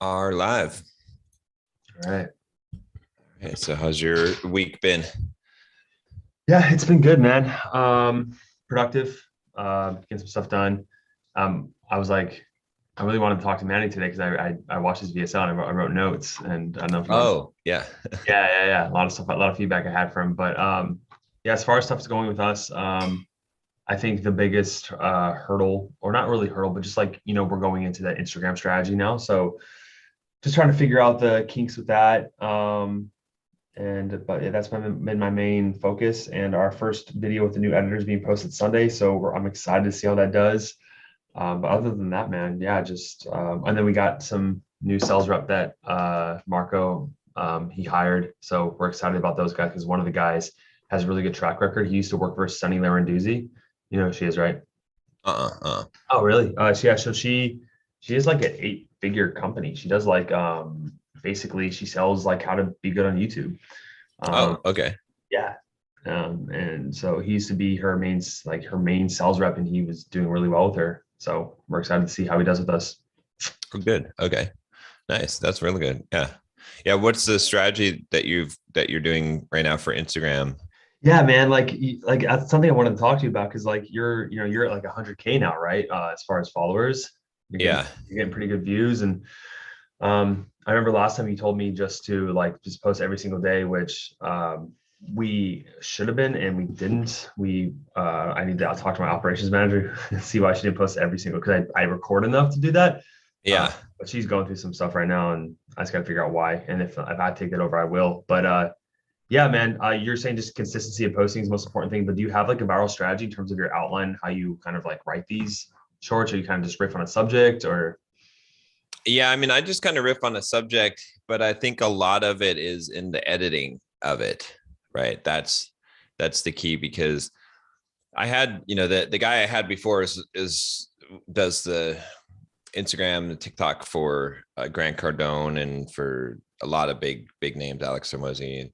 Are live. All right. Okay, so how's your week been? Yeah, it's been good, man. Productive. Getting some stuff done. I was like, I really wanted to talk to Manny today because I watched his VSL and I wrote notes, and I don't know if you want. Oh, yeah. Yeah. A lot of stuff, a lot of feedback I had from him. But yeah, as far as stuff's going with us, I think the biggest hurdle, or not really hurdle, but just like we're going into that Instagram strategy now, so just trying to figure out the kinks with that. But yeah, that's been my main focus. And our first video with the new editor is being posted Sunday, so I'm excited to see how that does. But other than that, man, yeah, just and then we got some new sales rep that Marco he hired, so we're excited about those guys because one of the guys has a really good track record. He used to work for Sunny Larenduzzi. You know who she is, right? Uh-uh. Oh, really? Yeah. So she is like an eight-figure company. She does like basically she sells like how to be good on YouTube. Um, Oh, okay. yeah. And so he used to be her main sales rep, and he was doing really well with her. So we're excited to see how he does with us. Oh, good. Okay. Nice. That's really good. Yeah. Yeah. What's the strategy that you're doing right now for Instagram? Yeah, man. Like that's something I wanted to talk to you about because like you're at like 100K now, right? As far as followers, Yeah. you're getting pretty good views. And I remember last time you told me just post every single day, which we should have been and we didn't. I'll talk to my operations manager and see why she didn't post every single, because I record enough to do that. Yeah. But she's going through some stuff right now, and I just got to figure out why. And if I take that over, I will. But yeah, man, you're saying just consistency of posting is the most important thing. But do you have like a viral strategy in terms of your outline, how you kind of like write these shorts, or you kind of just riff on a subject, or? Yeah. I mean, I just kind of riff on a subject, but I think a lot of it is in the editing of it, right? That's the key because I had, the guy I had before is does the Instagram, the TikTok for Grant Cardone and for a lot of big names, Alex Hormozy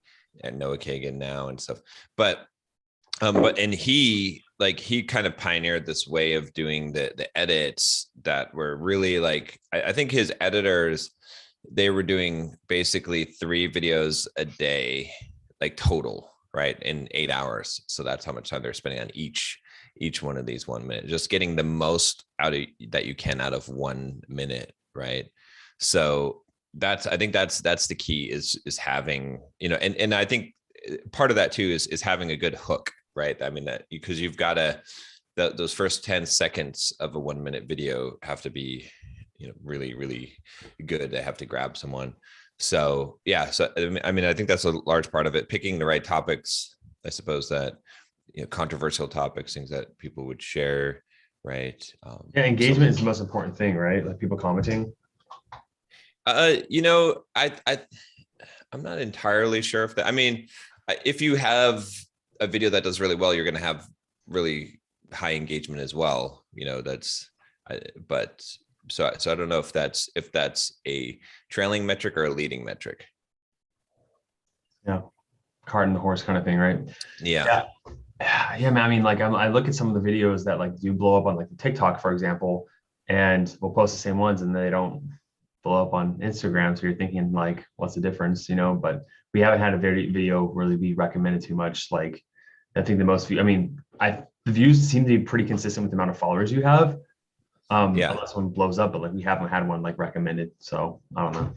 and Noah Kagan now and stuff. But he kind of pioneered this way of doing the edits that were really like I think his editors, they were doing basically 3 videos a day, like total, right, in 8 hours. So that's how much time they're spending on each one of these 1 minute, just getting the most out of that you can out of 1 minute, right? So I think that's the key is having, and I think part of that too is having a good hook, right? I mean, that because you've got those first 10 seconds of a 1 minute video have to be, really, really good. They have to grab someone. So yeah, so I mean, I think that's a large part of it, picking the right topics, I suppose, that controversial topics, things that people would share, right? Yeah, So engagement is the most important thing, right? Like people commenting. I'm not entirely sure if that, I mean, if you have a video that does really well, you're going to have really high engagement as well. But so I don't know if that's a trailing metric or a leading metric. Yeah, cart and the horse kind of thing, right? Yeah. Yeah. Yeah, man. I mean, like I look at some of the videos that like do blow up on like the TikTok, for example, and we'll post the same ones and they don't blow up on Instagram. So you're thinking like, what's the difference, But we haven't had a video really be recommended too much. Like, I think the most view, I mean, the views seem to be pretty consistent with the amount of followers you have. Yeah. Unless one blows up, but like we haven't had one like recommended. So I don't know.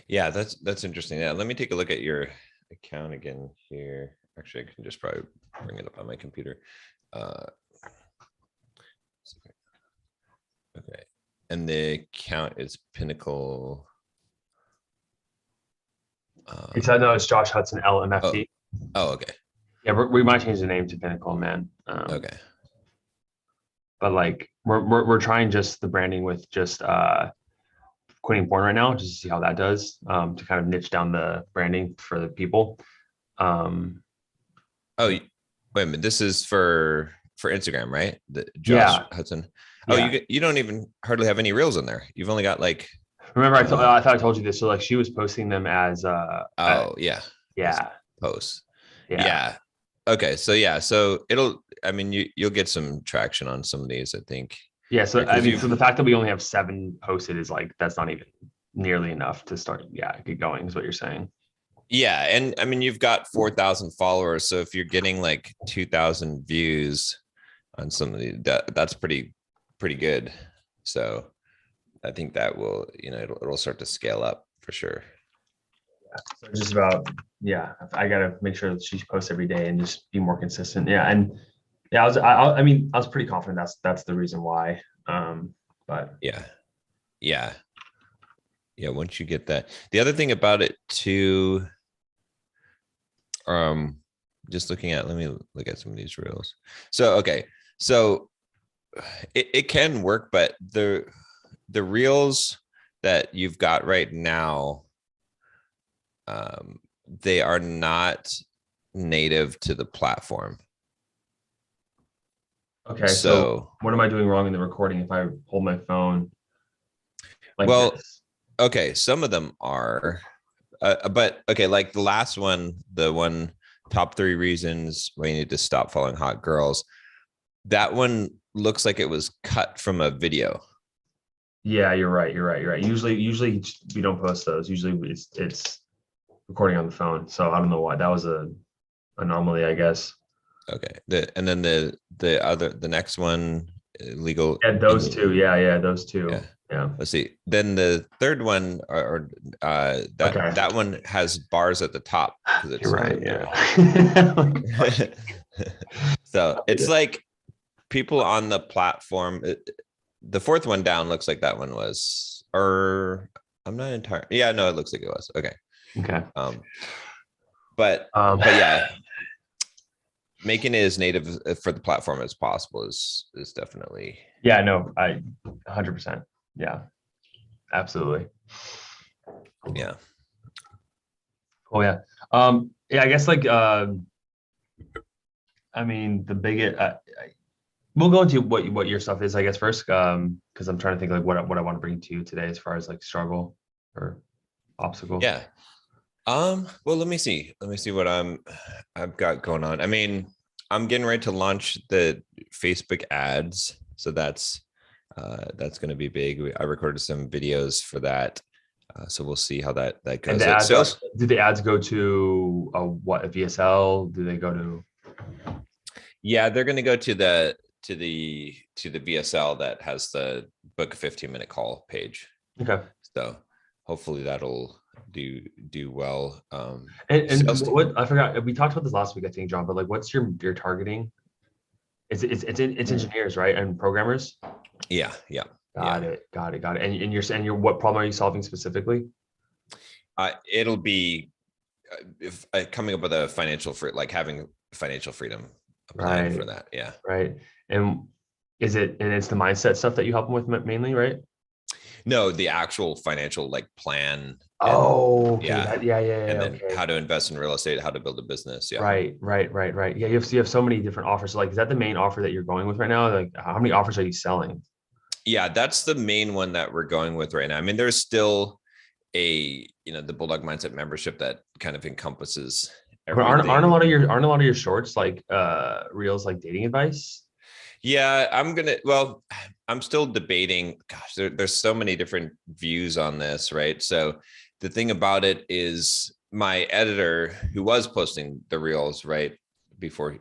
Yeah. That's interesting. Yeah. Let me take a look at your account again here. Actually, I can just probably bring it up on my computer. Okay. And the account is Pinnacle. It's Josh Hudson Oh, LMFT. okay. Yeah, we might change the name to Pinnacle, man. Okay. But like we're trying just the branding with just quitting porn right now, just to see how that does, to kind of niche down the branding for the people. Um, Oh, wait a minute. This is for Instagram, right? The Josh yeah, Hudson. Oh, yeah. you don't even hardly have any reels in there. You've only got like Remember, uh I thought I told you this. So like she was posting them as oh yeah, as yeah, posts. yeah, Yeah. Okay. So yeah. So I mean, you'll get some traction on some of these, I think. yeah. So Right. I Because mean, so you've the fact that we only have 7 posted is like that's not even nearly enough to start, get going is what you're saying. Yeah, and I mean you've got 4,000 followers, so if you're getting like 2,000 views on something, that's pretty good. So I think that will, it'll start to scale up for sure. So just about, I gotta make sure that she posts every day and just be more consistent. Yeah, and yeah, I mean, I was pretty confident that's the reason why. But Yeah, yeah, yeah. Once you get that, the other thing about it too, um, just looking at, let me look at some of these reels. So okay, so it can work, but the reels that you've got right now, they are not native to the platform. okay, so So, what am I doing wrong in the recording if I hold my phone like well, this? okay, some of them are, but okay, like the last one, the one top 3 reasons why you need to stop following hot girls. That one looks like it was cut from a video. Yeah, you're right. Usually we don't post those. Usually it's recording on the phone. So I don't know why. That was a anomaly, I guess. Okay. And then the next one, legal. Yeah, those two. Yeah, those two. Yeah. Yeah. Let's see. Then the third one, or Okay. that one has bars at the top because You're it's right. video. Yeah. So it's like people on the platform. The fourth one down looks like that one was, or I'm not entirely. Yeah, no, it looks like it was. Okay. Okay. Um, but Um, but yeah, making it as native for the platform as possible is definitely. yeah, no, 100%. Yeah, absolutely. Yeah. Oh yeah. Yeah, I guess like I mean the biggest we'll go into what your stuff is, I guess, first. Because I'm trying to think like what I want to bring to you today as far as like struggle or obstacle. Yeah. Well, let me see. Let me see what I've got going on. I mean, I'm getting ready to launch the Facebook ads. So that's going to be big. I recorded some videos for that. So we'll see how that And goes. the So ads are, sales. do the ads go to a VSL? Do they go to Yeah, they're going to go to the VSL that has the book a 15-minute call page. okay. So hopefully that'll do well. And Sales. what I forgot, we talked about this last week, I think, John, but like what's your targeting? It's engineers, right? And programmers? Yeah, yeah, yeah. Got it. And you're what problem are you solving specifically? It'll be if coming up with a financial free, like having financial freedom, a plan for Right, that. Yeah. right. And it's the mindset stuff that you help them with mainly, right? No, the actual financial like plan and Oh, okay. yeah, Yeah. and then Okay. how to invest in real estate, how to build a business. Yeah. Right. Yeah, you have so many different offers. So like, is that the main offer that you're going with right now? Like, how many offers are you selling? Yeah, that's the main one that we're going with right now. I mean, there's still the Bulldog Mindset membership that kind of encompasses But aren't a everything. lot of your shorts like reels like dating advice? Yeah, I'm still debating. Gosh, there's so many different views on this, right? So the thing about it is my editor who was posting the reels, right, before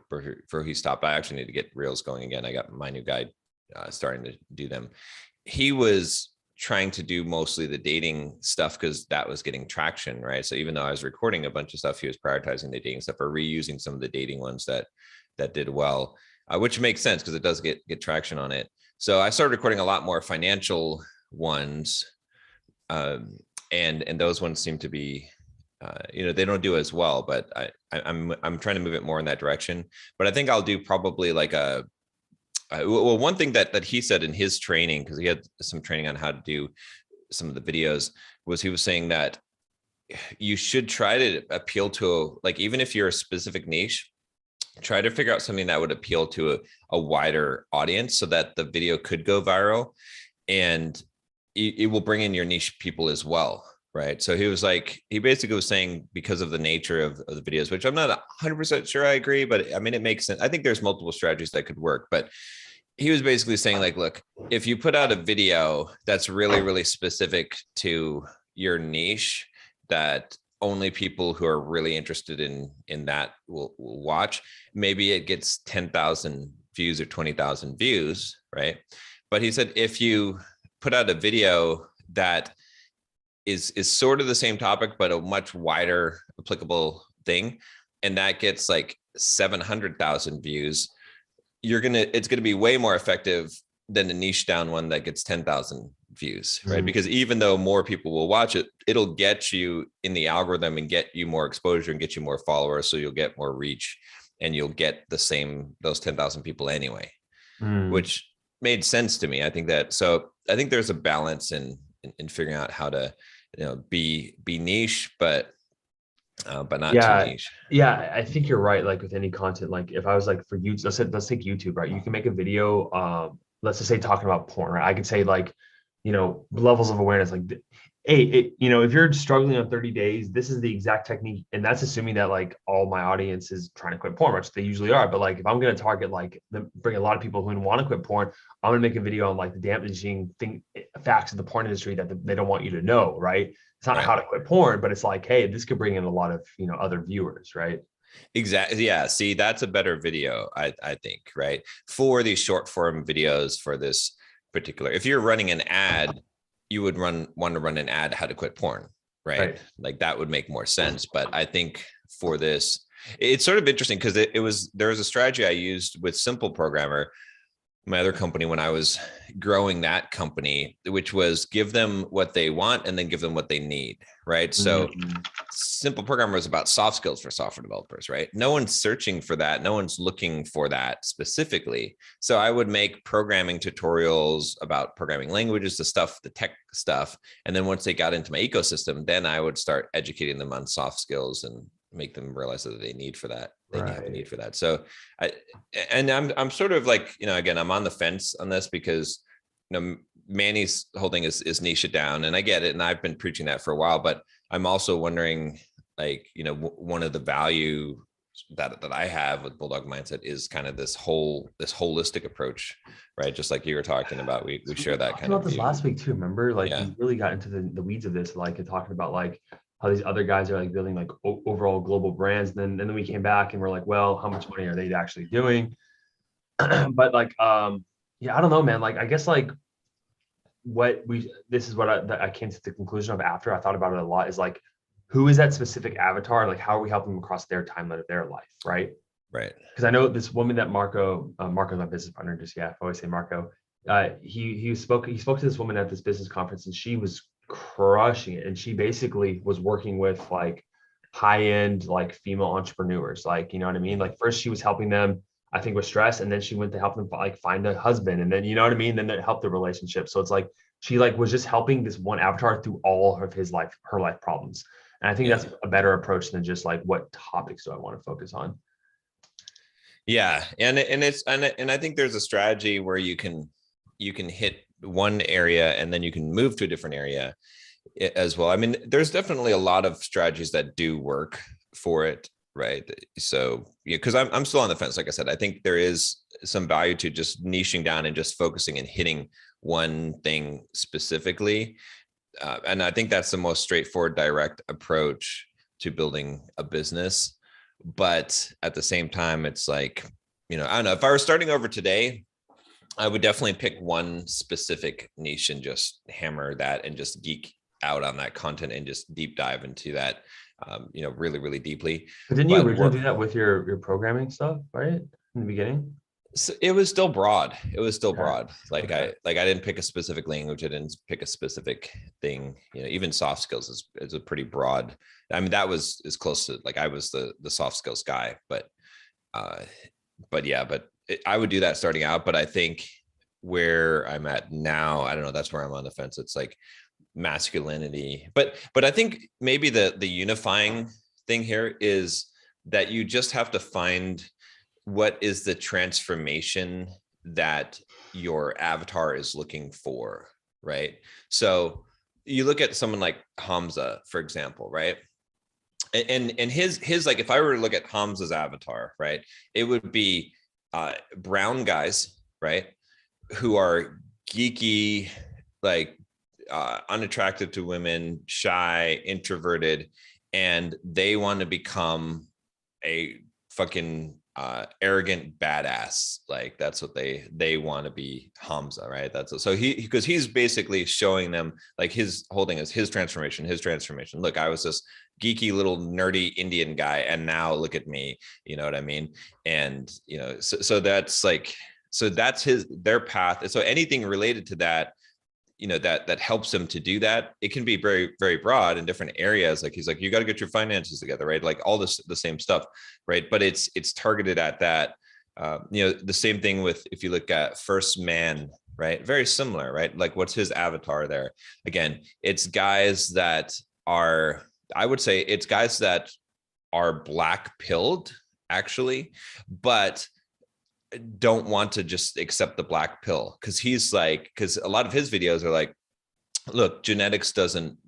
he stopped, I actually need to get reels going again. I got my new guy starting to do them. He was trying to do mostly the dating stuff because that was getting traction, right? So even though I was recording a bunch of stuff, he was prioritizing the dating stuff or reusing some of the dating ones that did well, which makes sense because it does get traction on it. So I started recording a lot more financial ones, and those ones seem to be, they don't do as well. But I'm trying to move it more in that direction. But I think I'll do probably like well, one thing that he said in his training, because he had some training on how to do some of the videos, was he was saying that you should try to appeal to like even if you're a specific niche, try to figure out something that would appeal to a wider audience so that the video could go viral and it will bring in your niche people as well, right? So he basically was saying because of the nature of the videos, which I'm not 100% sure I agree, but I mean it makes sense. I think there's multiple strategies that could work, but he was basically saying like, look, if you put out a video that's really really specific to your niche that only people who are really interested in that will watch. Maybe it gets 10,000 views or 20,000 views, right? But he said if you put out a video that is sort of the same topic but a much wider applicable thing, and that gets like 700,000 views, it's gonna be way more effective than a niche down one that gets 10,000 views, right? Because even though more people will watch it, it'll get you in the algorithm and get you more exposure and get you more followers, so you'll get more reach and you'll get those 10,000 people anyway, which made sense to me. I think there's a balance in figuring out how to, be niche, but not too niche. Yeah, I think you're right. Like with any content, like if I was like for YouTube, let's take YouTube, right? You can make a video, let's just say talking about porn, right? I could say like, levels of awareness, like, hey, if you're struggling on 30 days, this is the exact technique. And that's assuming that like all my audience is trying to quit porn, which they usually are. But like, if I'm going to target, like bring a lot of people who want to quit porn, I'm going to make a video on like the damaging facts of the porn industry that they don't want you to know, right? It's not how to quit porn, but it's like, hey, this could bring in a lot of, other viewers, right? Exactly. Yeah. See, that's a better video, I think, right? For these short form videos for this particular, if you're running an ad, you would want to run an ad how to quit porn, right? Like that would make more sense. But I think for this, it's sort of interesting because there was a strategy I used with Simple Programmer, my other company, when I was growing that company, which was give them what they want and then give them what they need, right? So Simple Programmer is about soft skills for software developers, right? No one's searching for that. No one's looking for that specifically. So I would make programming tutorials about programming languages, the tech stuff. And then once they got into my ecosystem, then I would start educating them on soft skills and make them realize that they need for that. They have a need for that. So I'm sort of like, again, I'm on the fence on this because, Manny's whole thing is niche it down, and I get it. And I've been preaching that for a while, but I'm also wondering, like, one of the value that I have with Bulldog Mindset is kind of this holistic approach, right? Just like you were talking about, we share that kind of this view. last week too. Remember, like we really got into the weeds of this, like talking about like how these other guys are like building like overall global brands. And then we came back and we're like, well, how much money are they actually doing? But like, yeah, I don't know, man. Like, I guess like this is what I came to the conclusion of after I thought about it a lot, is like, who is that specific avatar? Like, how are we helping them across their timeline of their life? Right. Because I know this woman that Marco's my business partner, I always say Marco. He spoke to this woman at this business conference, and she was crushing it. And she basically was working with like high-end like female entrepreneurs, like, you know what I mean? Like first she was helping them, I think, with stress, and then she went to help them like find a husband, and then, you know what I mean? Then it helped the relationship. So it's like she like was just helping this one avatar through all of her life problems. And I think that's a better approach than just like, what topics do I want to focus on? Yeah. And I think there's a strategy where you can hit one area and then you can move to a different area as well. I mean, there's definitely a lot of strategies that do work for it, right? So because I'm still on the fence. Like I said, I think there is some value to just niching down and just focusing and hitting one thing specifically. And I think that's the most straightforward, direct approach to building a business. But at the same time, it's like, I don't know, if I were starting over today, I would definitely pick one specific niche and just hammer that and just geek out on that content and just deep dive into that, really, really deeply. But didn't you originally do that with your programming stuff, right? In the beginning? So it was still broad. Like I didn't pick a specific language. I didn't pick a specific thing. Even soft skills is a pretty broad. I mean, that was as close to like I was the soft skills guy, but I would do that starting out. But I think where I'm at now, I don't know. That's where I'm on the fence. It's like masculinity, but I think maybe the unifying thing here is that you just have to find what is the transformation that your avatar is looking for, right? So you look at someone like Hamza, for example, right? And his like, if I were to look at Hamza's avatar, right, it would be brown guys, right, who are geeky, like unattractive to women, shy, introverted, and they want to become a fucking arrogant badass. Like that's what they want to be. Hamza, right? That's so because he's basically showing them like his whole thing is his transformation. Look, I was this geeky little nerdy Indian guy, and now look at me. You know what I mean? And so that's like, so that's their path. So anything related to that, that helps him to do that. It can be very, very broad in different areas. Like he's like, you got to get your finances together, right? Like all this, the same stuff, right? But it's targeted at that. The same thing with, if you look at First Man, right? Very similar, right? Like what's his avatar there? Again, it's guys that are, I would say it's guys that are black pilled actually, but don't want to just accept the black pill. Because a lot of his videos are like, look, genetics doesn't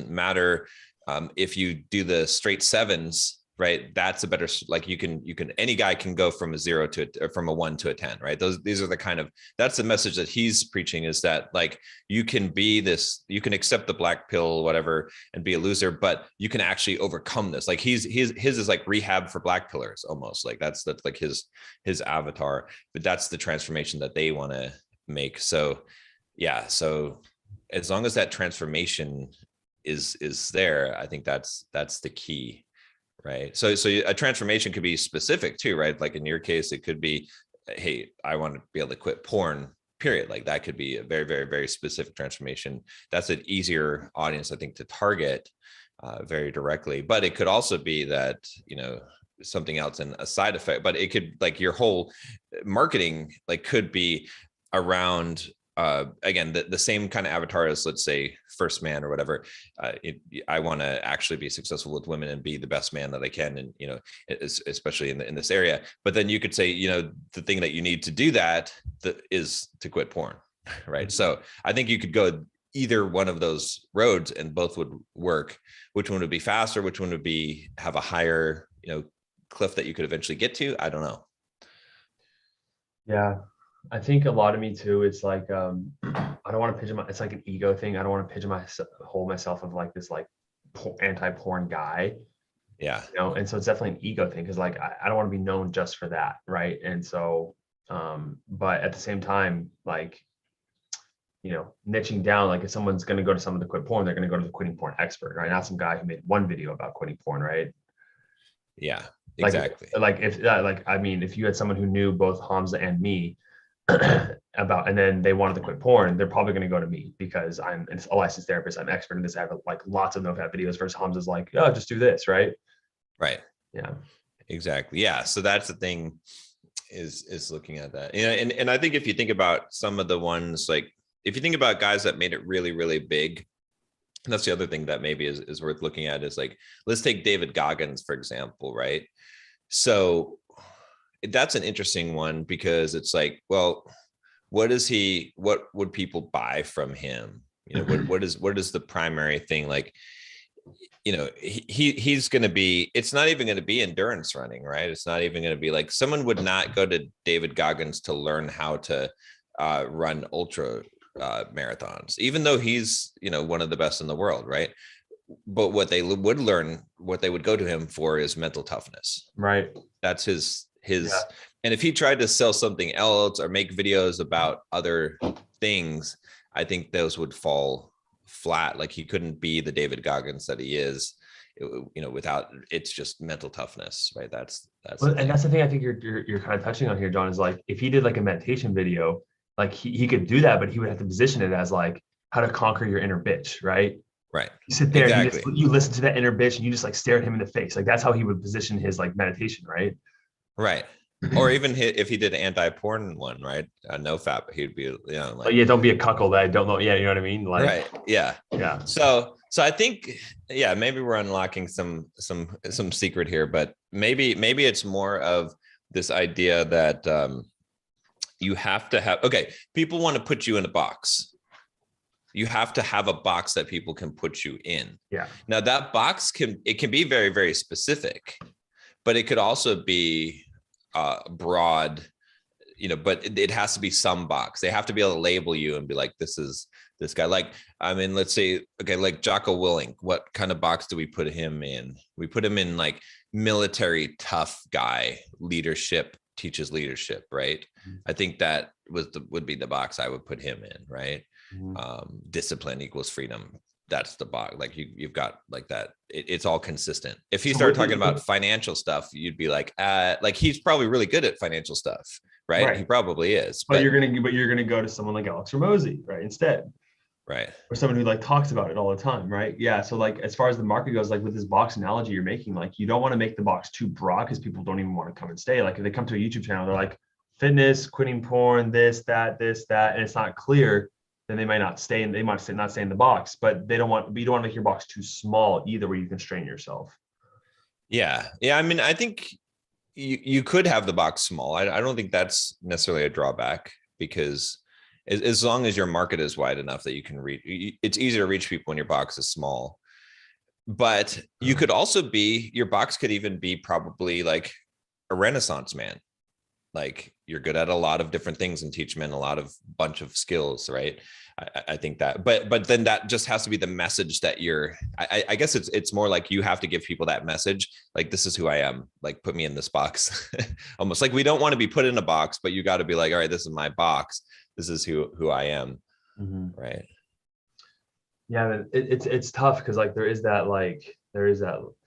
matter. If you do the straight sevens, right, that's a better, like you can any guy can go from a 0 to from a 1 to a 10, right? These are the kind of, that's the message that he's preaching, is that like you can accept the black pill, whatever, and be a loser, but you can actually overcome this. Like his is like rehab for black pillars almost. Like that's like his avatar, but that's the transformation that they want to make. So yeah, so as long as that transformation is there, I think that's the key. Right. So a transformation could be specific too, right? Like in your case, it could be, hey, I want to be able to quit porn, period. Like that could be a very, very, very specific transformation. That's an easier audience, I think, to target very directly. But it could also be that, something else and a side effect, but it could, like your whole marketing, like could be around again, the same kind of avatar as, let's say, First Man or whatever. I want to actually be successful with women and be the best man that I can, and especially in this area. But then you could say, the thing that you need to do that is to quit porn, right? So I think you could go either one of those roads, and both would work. Which one would be faster? Which one would have a higher, cliff that you could eventually get to? I don't know. Yeah. I think a lot of me too, it's like, I don't want to pigeonhole, it's like an ego thing. I don't want to pigeonhole myself of like this, like anti-porn guy. Yeah. And so it's definitely an ego thing. Cause like, I don't want to be known just for that. Right. And so, but at the same time, like, niching down, like if someone's going to go to someone to quit porn, they're going to go to the quitting porn expert, right? Not some guy who made one video about quitting porn. Right. Yeah, exactly. If you had someone who knew both Hamza and me, and then they wanted to quit porn, they're probably going to go to me because I'm a licensed therapist. I'm expert in this. I have like lots of no-fap videos versus Hamza's like, oh, just do this. Right. Right. Yeah. Exactly. Yeah. So that's the thing, is looking at that. And I think if you think about some of the ones, like if you think about guys that made it really, really big, and that's the other thing that maybe is worth looking at, is like, let's take David Goggins, for example, right? So that's an interesting one, because it's like, well, what would people buy from him? What is the primary thing? Like, he's going to be, it's not even going to be endurance running, right? It's not even going to be like, someone would not go to David Goggins to learn how to run ultra marathons, even though he's, one of the best in the world, right? But what they would go to him for is mental toughness. Right. That's his. Yeah. And if he tried to sell something else or make videos about other things, I think those would fall flat. Like he couldn't be the David Goggins that he is, without, it's just mental toughness, right? That's and that's the thing I think you're kind of touching on here, John, is like, if he did like a meditation video, like he could do that, but he would have to position it as like how to conquer your inner bitch, right? Right. You sit there, exactly. And you listen to that inner bitch, and you just like stare at him in the face. Like that's how he would position his like meditation, right? Right. Or even if he did an anti-porn one, right? No fap, he'd be, like, yeah, don't be a cuckold. I don't know. Yeah, you know what I mean? Like, right. Yeah. Yeah. So I think, yeah, maybe we're unlocking some secret here, but maybe it's more of this idea that you have to have, okay, people want to put you in a box. You have to have a box that people can put you in. Yeah. Now that box can be very, very specific, but it could also be broad, but it has to be some box. They have to be able to label you and be like, this is this guy. Like, I mean, let's say, okay, like Jocko Willing, what kind of box do we put him in? We put him in like military tough guy, leadership, teaches leadership, right? I think that would be the box I would put him in, right? Mhm. Discipline equals freedom. That's the box. Like you've got like that. It's all consistent. If he So started with talking it, about financial stuff, you'd be like he's probably really good at financial stuff, right? He right. probably is, But you're gonna go to someone like Alex Ramosi, right? Instead. right. Or someone who like talks about it all the time, right? Yeah. So like as far as the market goes, like with this box analogy you're making, like you don't want to make the box too broad because people don't even want to come and stay. Like if they come to a YouTube channel, they're like fitness, quitting porn, this, that, and it's not clear, then they might not stay and they might not stay in the box, but you don't want to make your box too small either where you constrain yourself. Yeah. Yeah. I mean, I think you could have the box small. I don't think that's necessarily a drawback because as long as your market is wide enough that you can reach, it's easier to reach people when your box is small. But you could also be, your box could even be probably like a Renaissance man. Like you're good at a lot of different things and teach men a lot of bunch of skills, right? I think that, but then that just has to be the message that I guess it's more like you have to give people that message, like this is who I am, like put me in this box. Almost like we don't want to be put in a box, but you got to be like, all right, this is my box, this is who I am, Mm-hmm. right? Yeah, it's tough because there is that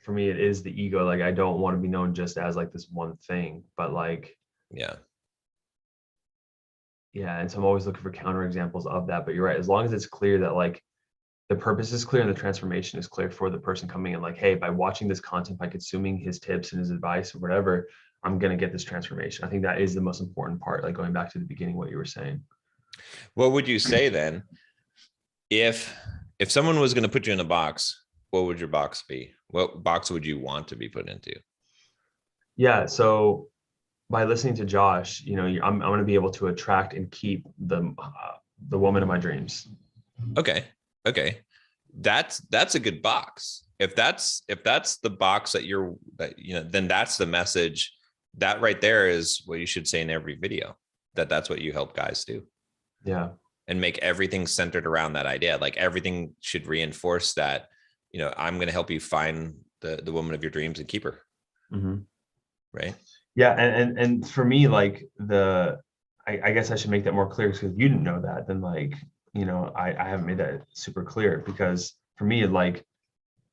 for me it is the ego. Like I don't want to be known just as like this one thing, but like Yeah. yeah, and so I'm always looking for counter examples of that. But you're right, as long as it's clear that like the purpose is clear and the transformation is clear for the person coming in, like, hey, by watching this content, by consuming his tips and his advice or whatever, I'm gonna get this transformation. I think that is the most important part, like going back to the beginning, what you were saying. What would you say then if someone was going to put you in a box? What would your box be? What box would you want to be put into? Yeah, so by listening to Josh, I'm going to be able to attract and keep the woman of my dreams. Okay. Okay. That's a good box. If that's the box then that's the message. That right there is what you should say in every video. That's what you help guys do. Yeah. And make everything centered around that idea. Like everything should reinforce that, I'm going to help you find the woman of your dreams and keep her. Mm-hmm. Right. Yeah, and for me, like I guess I should make that more clear because you didn't know that. Then like, I haven't made that super clear because for me, like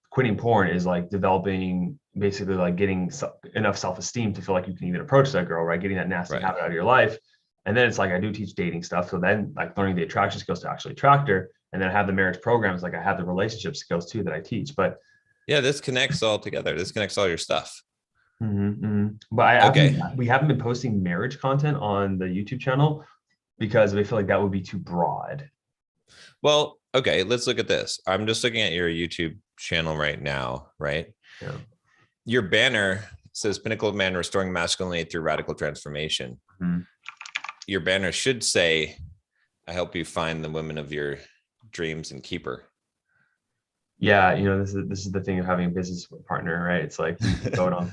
quitting porn is like developing basically like getting enough self-esteem to feel like you can even approach that girl, right? Getting that nasty Right. habit out of your life. And then it's like I do teach dating stuff. So then like learning the attraction skills to actually attract her. And then I have the marriage programs, like I have the relationship skills too that I teach. But Yeah, this connects all together. This connects all your stuff. But Okay. we haven't been posting marriage content on the YouTube channel because we feel like that would be too broad. Well, okay, let's look at this. I'm just looking at your YouTube channel right now, right? Yeah. Your banner says Pinnacle of Man Restoring Masculinity Through Radical Transformation. Mm-hmm. Your banner should say, I help you find the women of your dreams and keep her. Yeah, this is the thing of having a business partner, right? It's like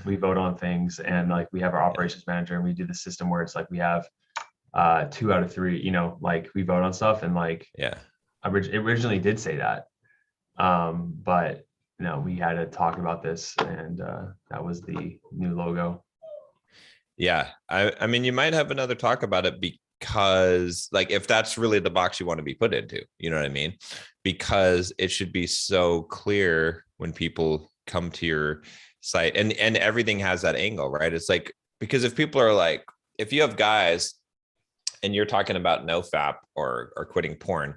we vote on things, and like we have our operations manager, and we do the system where it's like we have 2 out of 3, like we vote on stuff, and like Yeah. it originally did say that, but we had to talk about this, and that was the new logo. Yeah. I mean, you might have another talk about it because like if that's really the box you want to be put into, you know what I mean? Because it should be so clear when people come to your site and everything has that angle, right? It's like, because if people are like, if you have guys and you're talking about no fap or quitting porn,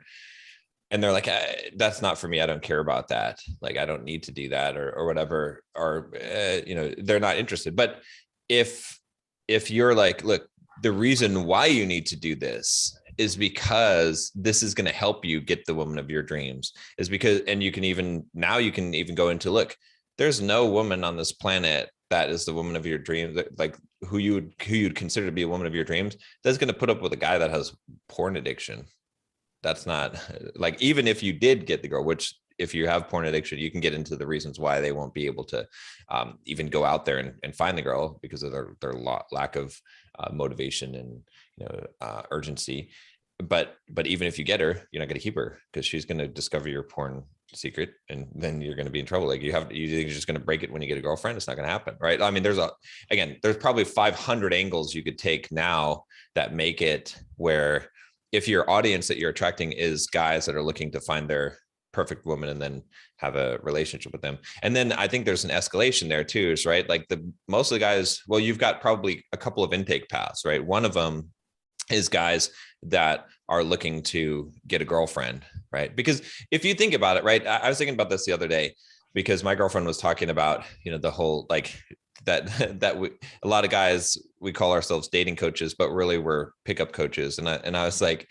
and they're like, that's not for me, I don't care about that, like I don't need to do that or whatever, or they're not interested. But if you're like, look, the reason why you need to do this is because this is going to help you get the woman of your dreams, is because, and you can even go into, look, there's no woman on this planet that is the woman of your dreams, like who you'd consider to be a woman of your dreams, that's going to put up with a guy that has porn addiction. That's not like, even if you did get the girl, which if you have porn addiction, you can get into the reasons why they won't be able to even go out there and find the girl because of their lack of motivation and urgency. but even if you get her, you're not going to keep her because she's going to discover your porn secret, and then you're going to be in trouble. Like you're just going to break it when you get a girlfriend. It's not going to happen, right? I mean, there's probably 500 angles you could take now that make it where if your audience that you're attracting is guys that are looking to find their perfect woman and then have a relationship with them. And then I think there's an escalation there too, is right. Like most of the guys, well, you've got probably a couple of intake paths, right? One of them is guys that are looking to get a girlfriend, right? Because if you think about it, right, I was thinking about this the other day because my girlfriend was talking about, the whole like that a lot of guys, we call ourselves dating coaches, but really we're pickup coaches. And I was like,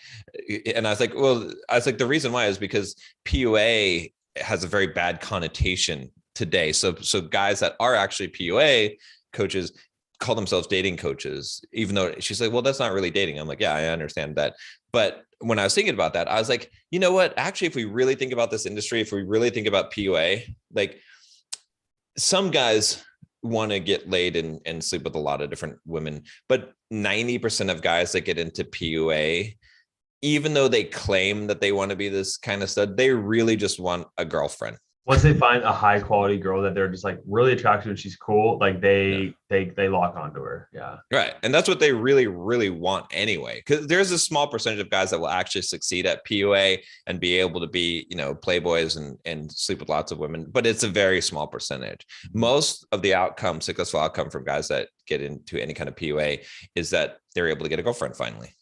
the reason why is because PUA has a very bad connotation today. So guys that are actually PUA coaches call themselves dating coaches, even though she's like, well, that's not really dating. I'm like, yeah, I understand that. But when I was thinking about that, I was like, you know what? Actually, if we really think about this industry, if we really think about PUA, like some guys want to get laid and sleep with a lot of different women, but 90% of guys that get into PUA, even though they claim that they want to be this kind of stud, they really just want a girlfriend. Once they find a high quality girl that they're just like really attracted to and she's cool, like they lock onto her. Yeah. Right. And that's what they really, really want anyway. Because there's a small percentage of guys that will actually succeed at PUA and be able to be, playboys and sleep with lots of women, but it's a very small percentage. Most of the successful outcome from guys that get into any kind of PUA is that they're able to get a girlfriend finally.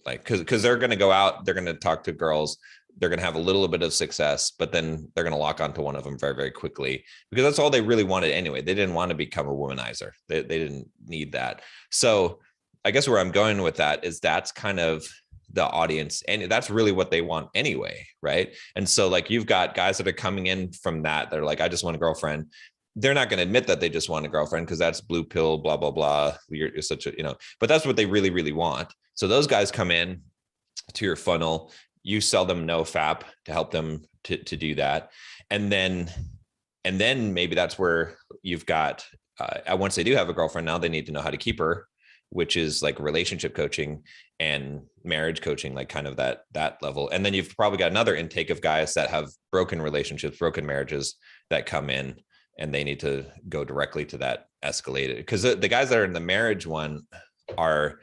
Like, because they're going to go out, they're going to talk to girls, they're going to have a little bit of success, but then they're going to lock onto one of them very, very quickly because that's all they really wanted anyway. They didn't want to become a womanizer. They didn't need that. So I guess where I'm going with that is that's kind of the audience, and that's really what they want anyway, right? And so like you've got guys that are coming in from that, they're like, I just want a girlfriend. They're not going to admit that they just want a girlfriend because that's blue pill, blah, blah, blah. You're such a, but that's what they really, really want. So those guys come in to your funnel, you sell them no FAP to help them to do that. And then maybe that's where you've got, once they do have a girlfriend, now they need to know how to keep her, which is like relationship coaching and marriage coaching, like kind of that level. And then you've probably got another intake of guys that have broken relationships, broken marriages that come in, and they need to go directly to that escalated. Because the guys that are in the marriage one are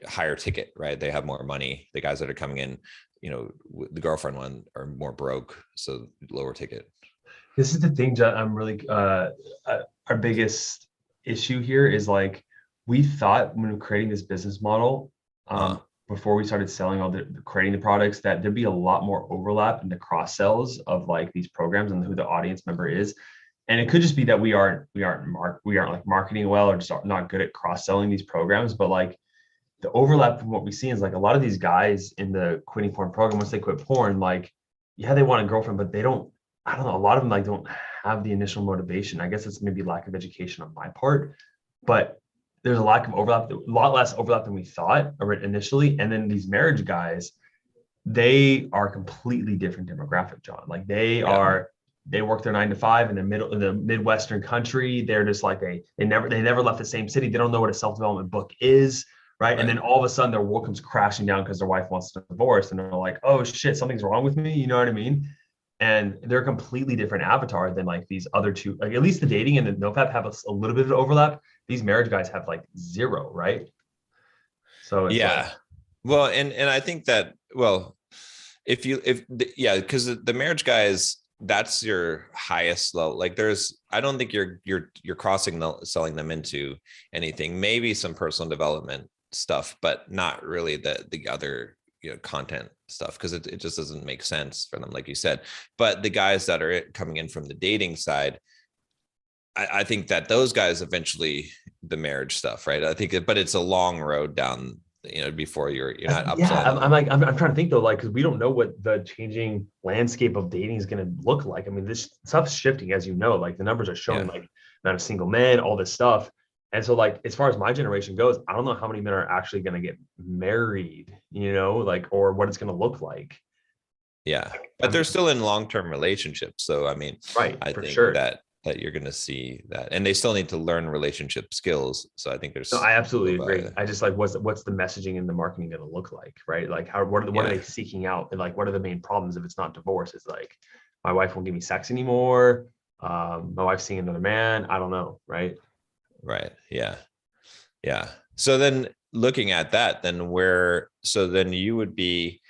higher ticket, right? They have more money. The guys that are coming in, the girlfriend one are more broke, so lower ticket. This is the thing, John. I'm really our biggest issue here is like we thought when we were creating this business model, before we started selling creating the products, that there'd be a lot more overlap in the cross sells of like these programs and who the audience member is. And it could just be that we aren't like marketing well or just not good at cross selling these programs, but like the overlap from what we see is like a lot of these guys in the quitting porn program, once they quit porn, like, yeah, they want a girlfriend, but they don't, I don't know. A lot of them like don't have the initial motivation. I guess it's maybe lack of education on my part, but there's a lack of overlap, a lot less overlap than we thought initially. And then these marriage guys, they are completely different demographic, John. Like they work their 9 to 5 in the Midwestern country. They're just like, they never left the same city. They don't know what a self-development book is. Right. And then all of a sudden their world comes crashing down because their wife wants to divorce and they're like, oh shit, something's wrong with me. You know what I mean? And they're a completely different avatar than like these other two, like at least the dating and the NoFap have a little bit of overlap. These marriage guys have like zero. Right. So it's well, and I think that, well, because the marriage guys, that's your highest level. Like I don't think you're selling them into anything, maybe some personal development stuff, but not really the other content stuff, because it just doesn't make sense for them, like you said. But the guys that are coming in from the dating side, I think that those guys eventually, the marriage stuff, right? I think but it's a long road down, before you're not upselling. Yeah, I'm trying to think though, like, because we don't know what the changing landscape of dating is going to look like. I mean, this stuff's shifting, as you know, like the numbers are showing like amount of single men, all this stuff. And so like, as far as my generation goes, I don't know how many men are actually going to get married, like, or what it's going to look like. Yeah. But they're still in long-term relationships. So, I mean, right, I for think sure. that that you're going to see that, and they still need to learn relationship skills. So I think No, there's I still absolutely agree. value. I just like what's the messaging and the marketing going to look like, right? Like what are Yeah, they seeking out, and like what are the main problems if it's not divorce? It's like my wife won't give me sex anymore. My wife's seeing another man. I don't know, right? right. Yeah, yeah. So then looking at that, then where, so then you would be,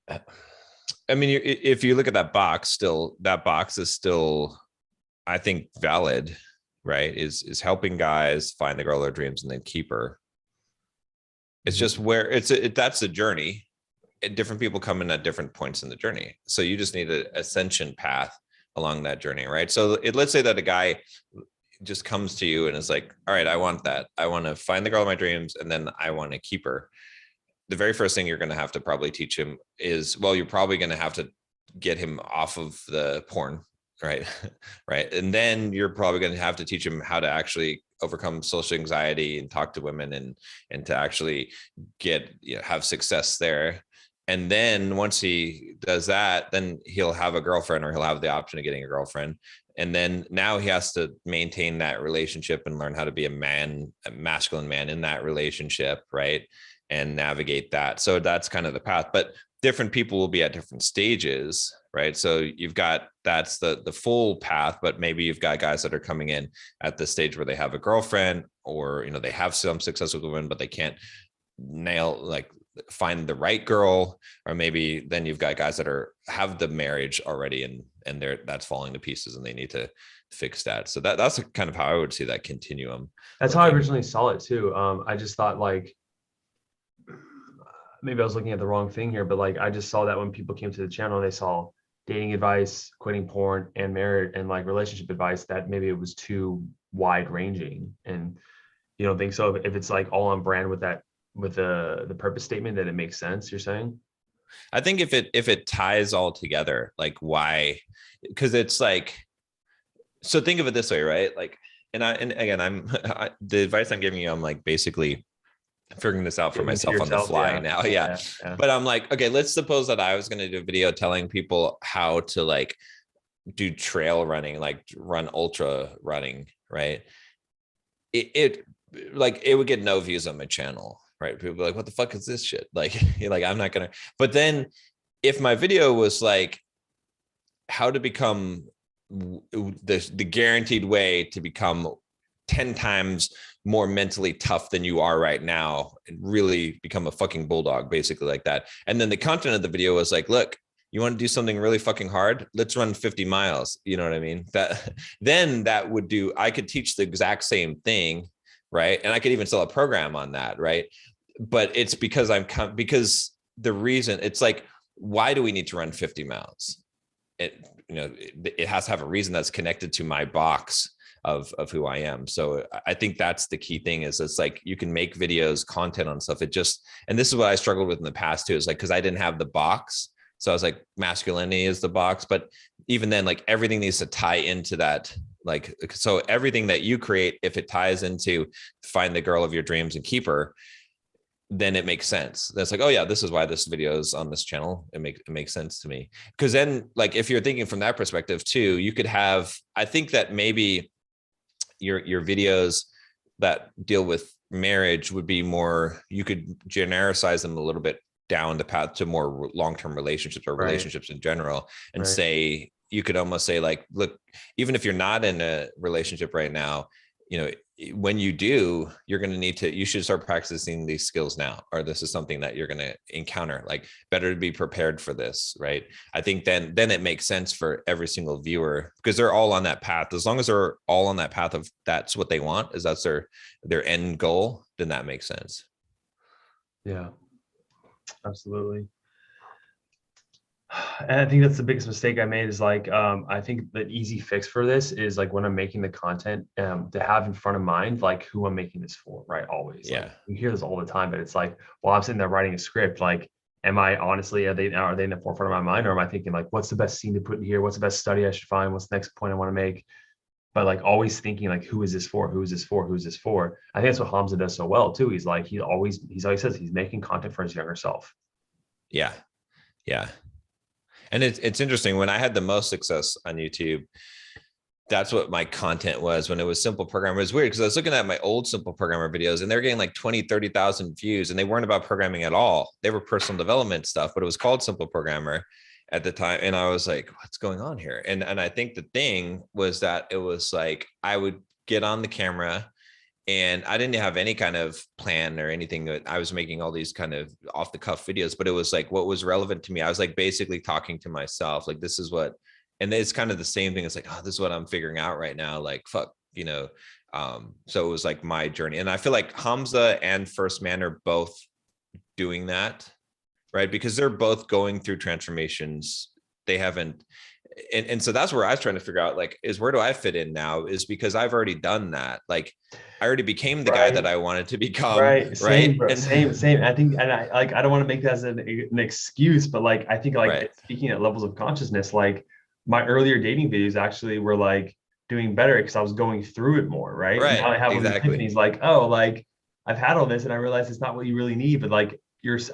I mean, if you look at that box, still, that box is still, I think, valid, right? Is helping guys find the girl of their dreams and then keep her. It's just Mhm. where that's a journey. And different people come in at different points in the journey. So you just need an ascension path along that journey, right? So let's say that a guy just comes to you and is like, all right, I want that. I want to find the girl of my dreams and then I want to keep her. The very first thing you're going to have to probably teach him is, well, you're probably going to have to get him off of the porn, right? Right. And then you're probably going to have to teach him how to actually overcome social anxiety and talk to women and to actually get, have success there. And then once he does that, then he'll have a girlfriend, or he'll have the option of getting a girlfriend. And then now he has to maintain that relationship and learn how to be a man, a masculine man in that relationship, right? And navigate that. So that's kind of the path. But different people will be at different stages, right? So you've got, that's the full path, but maybe you've got guys that are coming in at the stage where they have a girlfriend, or they have some success with women, but they can't nail, like, find the right girl. Or maybe then you've got guys that have the marriage already, and that's falling to pieces and they need to fix that. So that's kind of how I would see that continuum That's how I looking. originally saw it too. I just thought like maybe I was looking at the wrong thing here, but like I just saw that when people came to the channel, they saw dating advice, quitting porn, and marriage and like relationship advice, that maybe it was too wide ranging. And you don't think so? If it's like all on brand with that, with the purpose statement, that it makes sense, you're saying? I think if it ties all together, like why, because it's like, so think of it this way, right? Like, and again, the advice I'm giving you, I'm like basically figuring this out for Giving to myself on the yourself, fly yeah, now. Yeah. yeah, yeah. But I'm like, okay, let's suppose that I was going to do a video telling people how to like do trail running, like run ultra running, right? It like, it would get no views on my channel, right? People be like, what the fuck is this shit? Like, you're like, I'm not gonna. But then if my video was like how to become the guaranteed way to become 10 times more mentally tough than you are right now and really become a fucking bulldog, basically, like that. And then the content of the video was like, look, you want to do something really fucking hard? Let's run 50 miles. You know what I mean? That then that would do, I could teach the exact same thing, right? And I could even sell a program on that, right? But it's because because the reason, it's like, why do we need to run 50 miles? It has to have a reason that's connected to my box of who I am. So I think that's the key thing, is it's like you can make videos, content on stuff. It just, and this is what I struggled with in the past too, is like, because I didn't have the box. So I was like, masculinity is the box, but even then, like, everything needs to tie into that. Like, so everything that you create, if it ties into find the girl of your dreams and keep her, then it makes sense. That's like, oh yeah, this is why this video is on this channel. It makes sense to me. Because then, like, if you're thinking from that perspective too, you could have, I think that maybe your videos that deal with marriage would be more, you could genericize them a little bit down the path to more long-term relationships, or Right, relationships in general, and right. say, you could almost say like, look, even if you're not in a relationship right now, you know when you do, you're going to need to, you should start practicing these skills now, or this is something that you're going to encounter, like, better to be prepared for this, right? I think then it makes sense for every single viewer, because they're all on that path. As long as they're all on that path of that's what they want, is that's their end goal, then that makes sense. Yeah, absolutely. And I think that's the biggest mistake I made, is like I think the easy fix for this is like when I'm making the content, to have in front of mind like who I'm making this for, right? Always, like Yeah. you hear this all the time, but it's like while I'm sitting there writing a script, like am I honestly, are they in the forefront of my mind, or am I thinking like what's the best scene to put in here, what's the best study I should find, what's the next point I want to make? But like always thinking like who is this for, who is this for, who is this for? I think that's what Hamza does so well too. He's like he always says he's making content for his younger self. Yeah. Yeah. And it's interesting, when I had the most success on YouTube, that's what my content was when it was simple programmer. It was weird because I was looking at my old simple programmer videos and they're getting like 20, 30,000 views, and they weren't about programming at all. They were personal development stuff, but it was called simple programmer at the time. And I was like, what's going on here? And I think the thing was that it was like, I would get on the camera and I didn't have any kind of plan or anything. I was making all these kind of off the cuff videos, but it was like what was relevant to me. I was like basically talking to myself, like this is what, and it's kind of the same thing. It's like, oh, this is what I'm figuring out right now. Like, fuck, you know. So it was like my journey, and I feel like Hamza and First Man are both doing that, right? Because they're both going through transformations. They haven't, and so that's where I was trying to figure out, like, is where do I fit in now? Is because I've already done that. Like, I already became the guy that Right. I wanted to become, Right. Same, right? bro. And Same. I think, and I like, I don't want to make that as an excuse, but like, I think like right, speaking at levels of consciousness, like my earlier dating videos actually were like doing better because I was going through it more. Right. And right, now I have one of the exactly. epiphanies like, oh, like I've had all this and I realized it's not what you really need, but like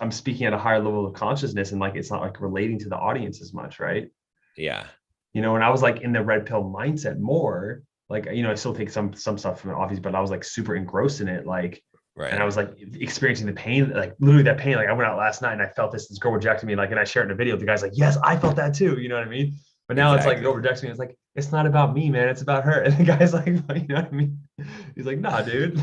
I'm speaking at a higher level of consciousness and like, it's not like relating to the audience as much. Right. Yeah, When I was like in the red pill mindset more, like, I still take some stuff from the office, but I was like super engrossed in it. Like, and right, I was like experiencing the pain, like literally that pain. Like I went out last night and I felt this girl rejected me. Like, and I shared in a video. The guy's like, yes, I felt that too. You know what I mean? But now it's like the girl exactly. rejects me. It's like, it's not about me, man. It's about her. And the guy's like, you know what I mean? He's like, nah, dude.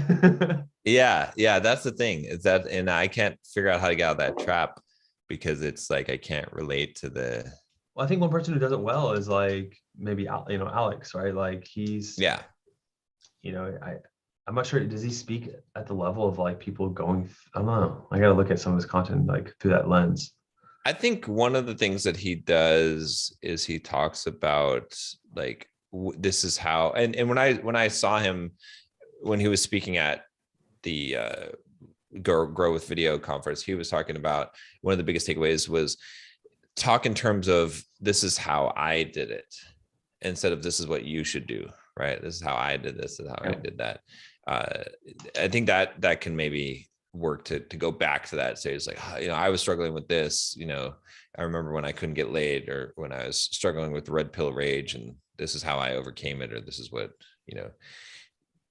Yeah, yeah, that's the thing. Is that, and I can't figure out how to get out of that trap because it's like I can't relate to the. Well, I think one person who does it well is like maybe Alex, right? Like he's, Yeah, I'm not sure. Does he speak at the level of like people going? I don't know. I got to look at some of his content like through that lens. I think one of the things that he does is he talks about like this is how, and when I saw him when he was speaking at the grow with video conference, he was talking about one of the biggest takeaways was talk in terms of this is how I did it instead of this is what you should do, right? This is how I did this, is how I Yeah. did that. I think that can maybe work to go back to that stage. Like, I was struggling with this, I remember when I couldn't get laid or when I was struggling with red pill rage, and this is how I overcame it, or this is what,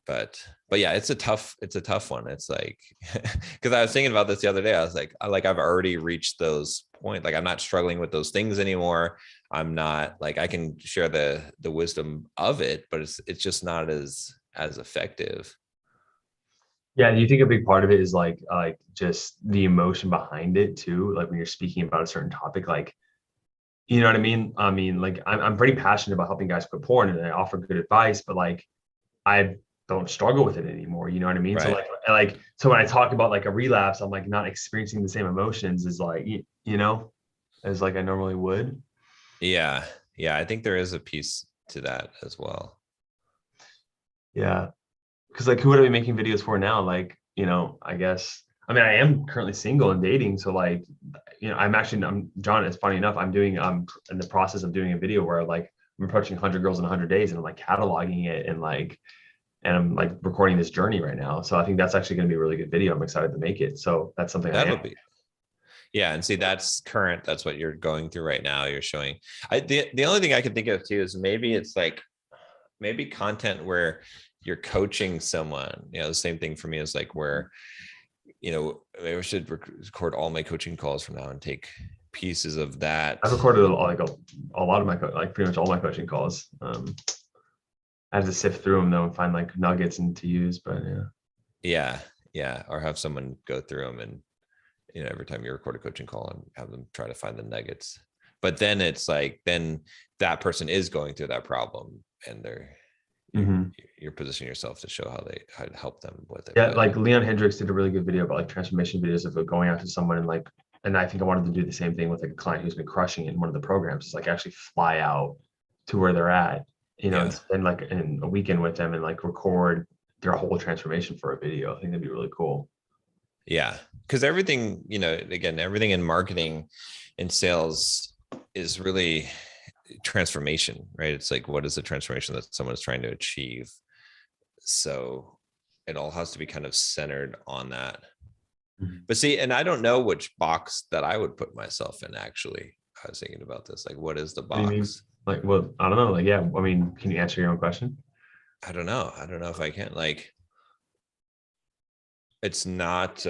but yeah, it's a tough one. It's like, because I was thinking about this the other day. I was like, I've already reached those points. Like I'm not struggling with those things anymore. I'm not like, I can share the wisdom of it, but it's just not as effective. Yeah. Do you think a big part of it is like just the emotion behind it too? Like when you're speaking about a certain topic, like, you know what I mean? I mean, like I'm pretty passionate about helping guys quit porn and I offer good advice, but like I don't struggle with it anymore. You know what I mean? So Right. so when I talk about like a relapse, I'm like not experiencing the same emotions as like, as like I normally would. Yeah. Yeah. I think there is a piece to that as well. Yeah. Cause like who would I be making videos for now? Like, I guess, I mean, I am currently single and dating. So like, I'm John, it's funny enough, I'm in the process of doing a video where like I'm approaching 100 girls in 100 days and I'm like cataloging it and I'm like recording this journey right now. So I think that's actually going to be a really good video. I'm excited to make it. So that's something I That'll am. be, yeah. And see, that's current. That's what you're going through right now. You're showing, the only thing I can think of too is maybe it's like, maybe content where you're coaching someone, the same thing for me is like where, maybe I should record all my coaching calls from now and take pieces of that. I've recorded a lot of like pretty much all my coaching calls. I have to sift through them though and find like nuggets and to use, but yeah. Yeah. Yeah. Or have someone go through them and, every time you record a coaching call and have them try to find the nuggets. But then it's like, then that person is going through that problem and you're, Mhm. you're positioning yourself to show how to help them with it. Yeah, But like Leon Hendricks did a really good video about like transformation videos of going after someone and I think I wanted to do the same thing with like a client who's been crushing it in one of the programs. It's like actually fly out to where they're at, and yeah, spend like in a weekend with them and like record their whole transformation for a video. I think that'd be really cool. yeah. Because everything, again, everything in marketing and sales is really transformation, right? It's like, what is the transformation that someone is trying to achieve? So it all has to be kind of centered on that. Mhm. But see, and I don't know which box that I would put myself in, actually. I was thinking about this. Like, what is the What do you mean? box? Like, well, I don't know. Like, yeah, I mean, can you answer your own question? I don't know. I don't know if I can. Like, it's not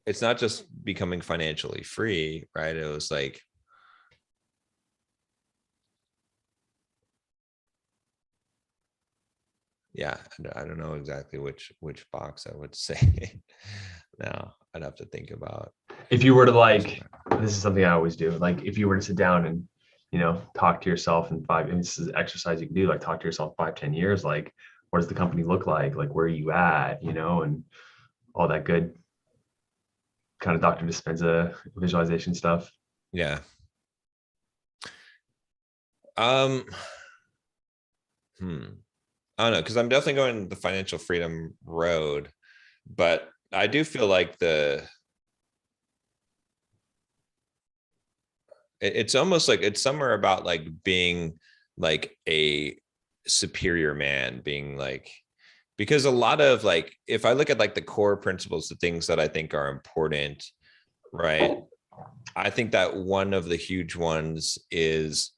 it's not just becoming financially free, right? It was like, yeah, I don't know exactly which box I would say. Now I'd have to think about If you were to answering like, that. this is something I always do. Like, if you were to sit down and, talk to yourself in five, and this is an exercise you can do, like talk to yourself 5, 10 years, like, what does the company look like? Like, where are you at? And all that good kind of Dr. Dispenza visualization stuff. Yeah. Um, hmm. I don't know, because I'm definitely going the financial freedom road, but I do feel like it's almost like it's somewhere about like being like a superior man, being like, because a lot of like, if I look at like the core principles, the things that I think are important, right? I think that one of the huge ones is,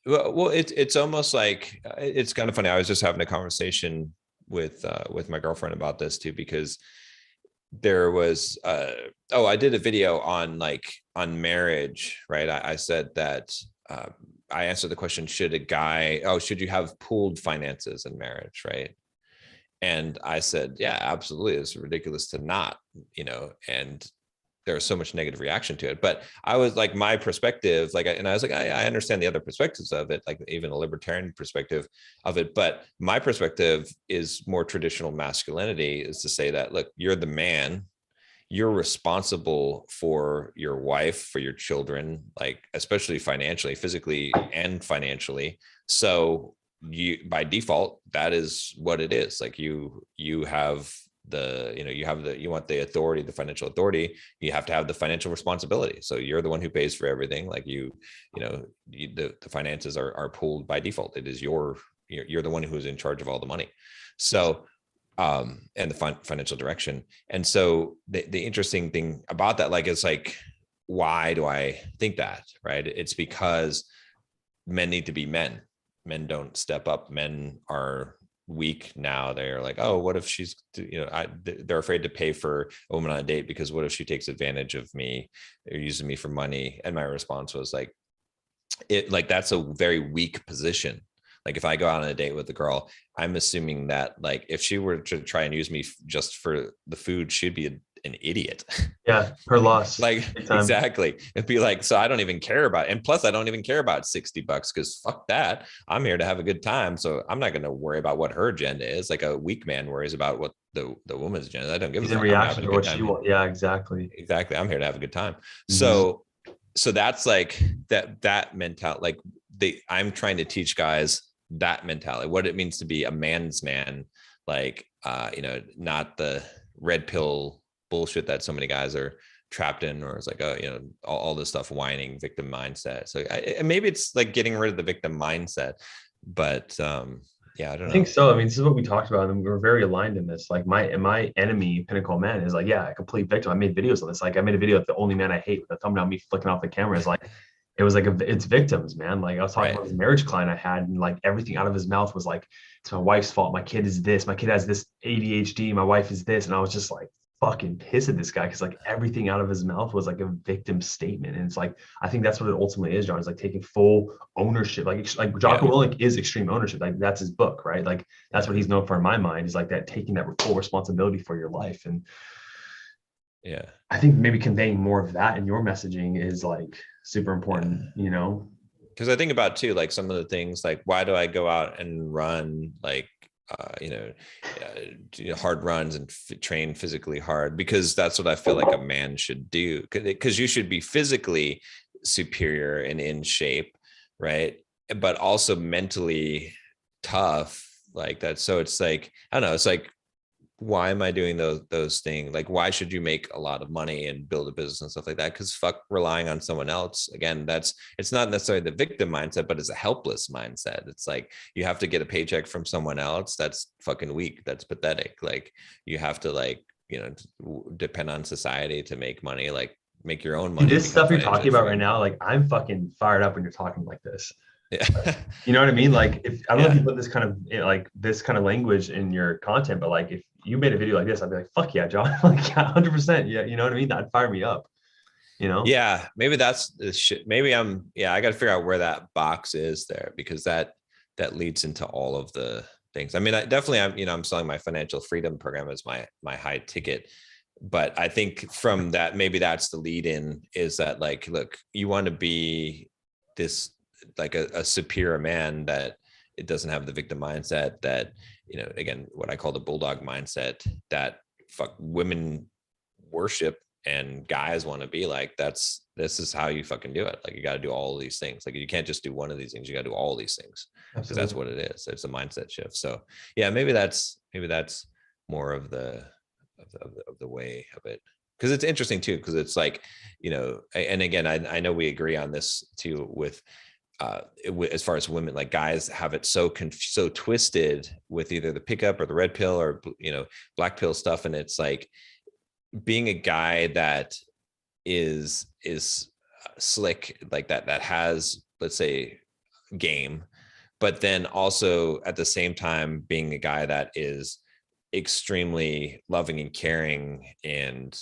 well, it's almost like, it's kind of funny. I was just having a conversation with my girlfriend about this too, because there was oh, I did a video on like on marriage, right? I said that uh, I answered the question, should a guy, oh, should you have pooled finances in marriage, right? And I said, yeah, absolutely, it's ridiculous to not, and there was so much negative reaction to it. But I was like, my perspective, like, and I was like, I understand the other perspectives of it, like even a libertarian perspective of it. But my perspective is more traditional masculinity, is to say that, look, you're the man, you're responsible for your wife, for your children, like especially financially, physically and financially. So you, by default, that is what it is. Like you have you want the authority, the financial authority, you have to have the financial responsibility. So you're the one who pays for everything. Like the finances are pooled by default. It is you're the one who's in charge of all the money. So and the financial direction. And so the interesting thing about that, like, it's like, why do I think that? Right? It's because men need to be men. Men don't step up. Men are weak now. They're like, oh, what if she's, they're afraid to pay for a woman on a date because what if she takes advantage of me or using me for money? And my response was like, that's a very weak position. Like if I go out on a date with a girl, I'm assuming that like if she were to try and use me just for the food, she'd be an idiot. Yeah, her loss. Like Big time. exactly. It'd be like, so I don't even care about it. And plus I don't even care about $60 because fuck that. I'm here to have a good time. So I'm not going to worry about what her agenda is. Like a weak man worries about what the woman's agenda. I don't give a He's in fuck. I'm reaction having a to good what she time. wants. Yeah, exactly. Exactly. I'm here to have a good time. Mhm. So that's like that mentality. Like I'm trying to teach guys that mentality, what it means to be a man's man, like not the red pill bullshit that so many guys are trapped in, or it's like, oh, all this stuff, whining, victim mindset. So maybe it's like getting rid of the victim mindset, but yeah, I don't I think know. so. I mean, this is what we talked about, and we're very aligned in this. Like my enemy, Pinnacle Man, is like, yeah, a complete victim. I made videos on this. Like, I made a video of the only man I hate with a thumbnail me flicking off the camera. Is like, it was like it's victims, man. Like I was talking Right. about this marriage client I had, and like everything out of his mouth was like, it's my wife's fault. My kid is this. My kid has this ADHD. My wife is this, and I was just like fucking pissed at this guy because like everything out of his mouth was like a victim statement, and it's like I think that's what it ultimately is, John. Is like taking full ownership. Like Jocko Yeah. Willink is extreme ownership. Like that's his book, right? Like that's Yeah. what he's known for in my mind is like that taking that full responsibility for your life. And Yeah. I think maybe conveying more of that in your messaging is like super Yeah. important. Because I think about too, like some of the things, like why do I go out and run, like hard runs and train physically hard? Because that's what I feel like a man should do. Because you should be physically superior and in shape, right? But also mentally tough, like that. So it's like, I don't know. It's like, why am I doing those things? Like, why should you make a lot of money and build a business and stuff like that? Because fuck relying on someone else. Again, it's not necessarily the victim mindset, but it's a helpless mindset. It's like you have to get a paycheck from someone else. That's fucking weak. That's pathetic. Like you have to depend on society to make money. Like make your own Dude, money and this become stuff you're financially talking about free. right now, like I'm fucking fired up when you're talking like this. Yeah. You know what I mean? Like if I don't know if you Yeah. put this kind of like this kind of language in your content, but like if you made a video like this, I'd be like, fuck yeah, John. Like yeah, 100%. Yeah, you know what I mean? That'd fire me up, you know? Yeah. Maybe that's the shit. Maybe I got to figure out where that box is there because that leads into all of the things. I mean, I definitely, I'm selling my financial freedom program as my high ticket. But I think from that, maybe that's the lead in is that like, look, you want to be this like a superior man that it doesn't have the victim mindset that, again, what I call the bulldog mindset that fuck women worship and guys want to be like, this is how you fucking do it. Like you got to do all of these things. Like you can't just do one of these things. You got to do all these things because that's Absolutely. what it is. It's a mindset shift. So yeah, maybe that's more of the way of it. Because it's interesting too, because it's like, and again, I know we agree on this too with as far as women, like guys have it so twisted with either the pickup or the red pill or black pill stuff, and it's like being a guy that is slick like that has, let's say, game, but then also at the same time being a guy that is extremely loving and caring and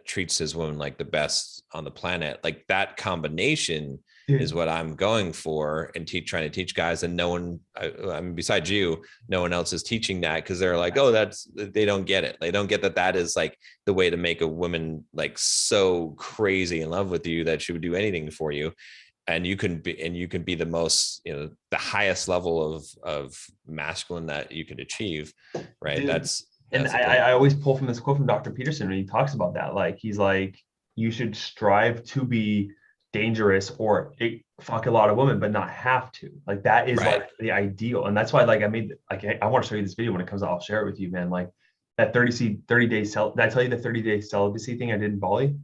treats his woman like the best on the planet. Like that combination is Dude, what I'm going for and trying to teach guys. And no one, I mean, besides you, no one else is teaching that because they're like, oh, they don't get it. They don't get that is like the way to make a woman like so crazy in love with you that she would do anything for you. And you can be the most, the highest level of masculine that you could achieve. Right. dude. And That's the I thing. always pull from this quote from Dr. Peterson when he talks about that. Like he's like, you should strive to be dangerous or fuck a lot of women, but not have to. Like that is Right. like the ideal. And that's why like I made like I want to show you this video when it comes out. I'll share it with you, man. Like that 30 day did I tell you the 30-day celibacy thing I did in Bali?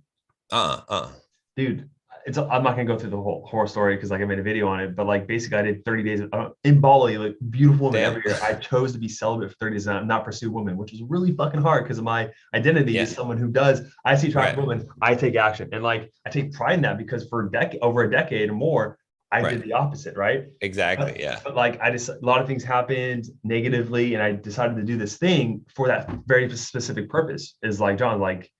Dude, I'm not gonna go through the whole horror story because like I made a video on it, but like basically I did 30 days in Bali, like beautiful women Damn. every year. I chose to be celibate for 30 days and not pursue women, which was really fucking hard because of my identity Yeah. is someone who does. I see attractive Right. women, I take action, and like I take pride in that because for over a decade or more, I Right. did the opposite, right? Exactly. But, Yeah. but like I just a lot of things happened negatively, and I decided to do this thing for that very specific purpose. Is like John, like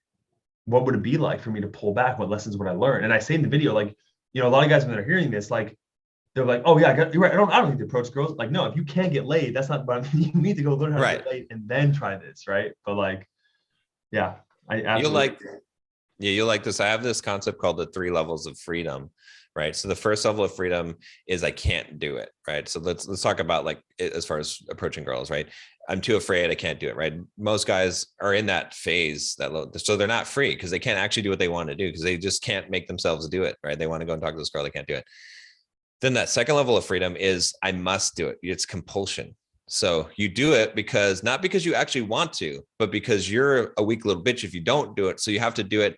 what would it be like for me to pull back? What lessons would I learn? And I say in the video, like, a lot of guys when they're hearing this, like, they're like, oh yeah, you're right. I don't need to approach girls. Like, no, if you can't get laid, that's not what I mean. You need to go learn how to Right. get laid and then try this, right? But like, yeah, I You'll absolutely. like, yeah, you'll like this. I have this concept called the 3 levels of freedom. Right. So the first level of freedom is I can't do it. Right. So let's talk about like as far as approaching girls. Right. I'm too afraid. I can't do it. Right. Most guys are in that phase so they're not free because they can't actually do what they want to do because they just can't make themselves do it. Right. They want to go and talk to this girl. They can't do it. Then that second level of freedom is I must do it. It's compulsion. So you do it because not because you actually want to, but because you're a weak little bitch if you don't do it. So you have to do it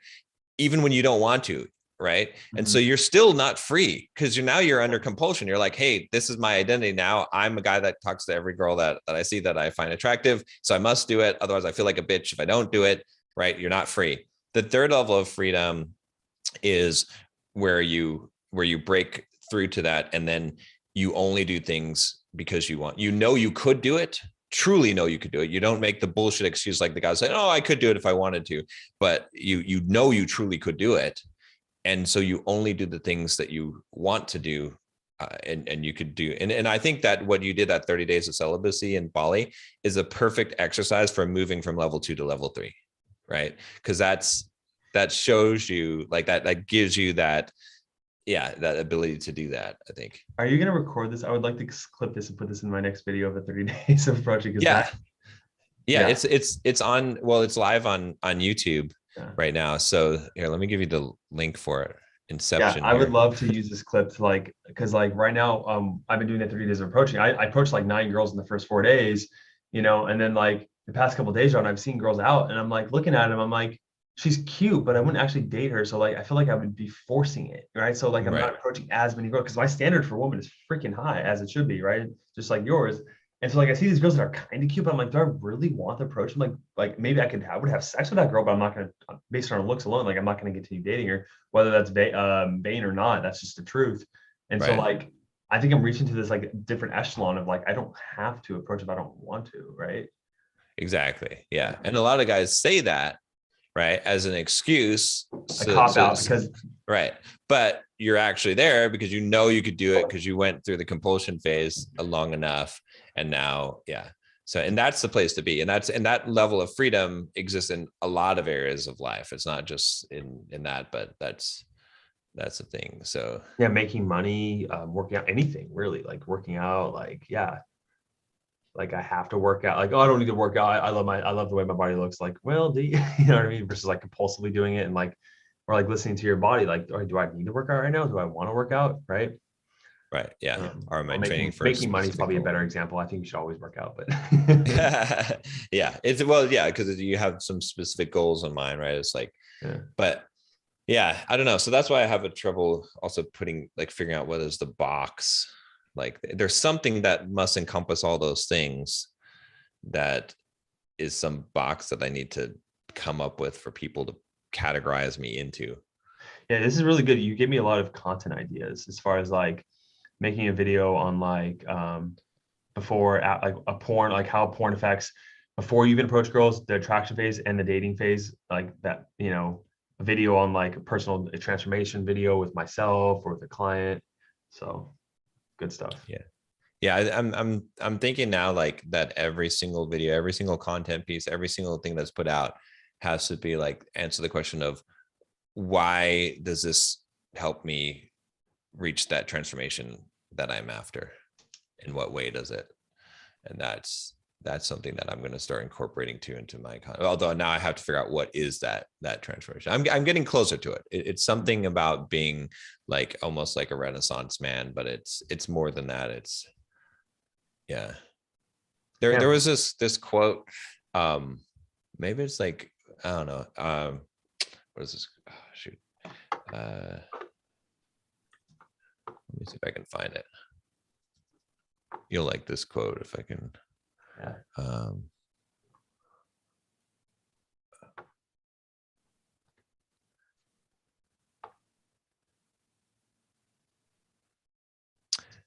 even when you don't want to. Right. And so Mhm. you're still not free because you're under compulsion. You're like, hey, this is my identity now. I'm a guy that talks to every girl that I see that I find attractive. So I must do it. Otherwise, I feel like a bitch if I don't do it. Right. You're not free. The third level of freedom is where you break through to that and then you only do things because you want, you could do it, truly know you could do it. You don't make the bullshit excuse like the guy saying, oh, I could do it if I wanted to, but you truly could do it. And so you only do the things that you want to do. And you could do, and I think that what you did, that 30 days of celibacy in Bali, is a perfect exercise for moving from level 2 to level 3, right? Because that shows you like that gives you that, yeah, that ability to do that, I think. Are you gonna record this? I would like to clip this and put this in my next video of the 30 days of approaching because Yeah. that, Yeah, yeah, it's on, well, it's live on YouTube yeah. right now. So here, let me give you the link for it. Yeah, Inception I would here. love to use this clip to like, because like right now, I've been doing that 3 days of approaching. I approached like 9 girls in the first 4 days, and then like the past couple of days, John, I've seen girls out, and I'm like looking at them, I'm like, she's cute, but I wouldn't actually date her. So like, I feel like I would be forcing it, right? So like, I'm not Right. approaching as many girls because my standard for women is freaking high as it should be, right? Just like yours. And so like I see these girls that are kind of cute, but I'm like, do I really want to approach them? Like maybe I would have sex with that girl, but I'm not gonna, based on her looks alone, like I'm not gonna continue dating her, whether that's vain or not. That's just the truth. And so Right. like I think I'm reaching to this like different echelon of like I don't have to approach if I don't want to, right? Exactly. Yeah. Yeah. And a lot of guys say that, right, as an excuse. A So, cop so, out because right. But you're actually there because you know you could do it because you went through the compulsion phase long enough. And now, yeah. So, and that's the place to be. And that level of freedom exists in a lot of areas of life. It's not just in that, but that's the thing. So, yeah, making money, working out, anything really, like working out, like yeah, like I have to work out. Like, oh, I don't need to work out. I love the way my body looks. Like, well, do you, you know what I mean? Versus like compulsively doing it and like, or like listening to your body. Like, oh, do I need to work out right now? Do I want to work out? Right. right. Yeah. Or am I Well, training for a making money is specific probably a goal? better example. I think you should always work out, but Yeah. It's well, yeah, because you have some specific goals in mind, right? It's like, yeah. but yeah, I don't know. So that's why I have a trouble also putting like figuring out what is the box. Like there's something that must encompass all those things that is some box that I need to come up with for people to categorize me into. Yeah, this is really good. You gave me a lot of content ideas as far as like making a video on like before like a porn, like how porn affects before you even approach girls, the attraction phase and the dating phase, like that, you know, a video on like a personal transformation video with myself or with a client. So good stuff. Yeah. Yeah, I'm thinking now like that every single video, every single content piece, every single thing that's put out has to be like answer the question of why does this help me reach that transformation that I'm after? In what way does it? And that's something that I'm going to start incorporating into my content. Although now I have to figure out what is that transformation. I'm getting closer to it. It's something about being like almost like a Renaissance man, but it's more than that. It's yeah. There Yeah. was this quote. Maybe it's like I don't know. What is this? Oh, shoot. Let me see if I can find it. You'll like this quote if I can. Yeah.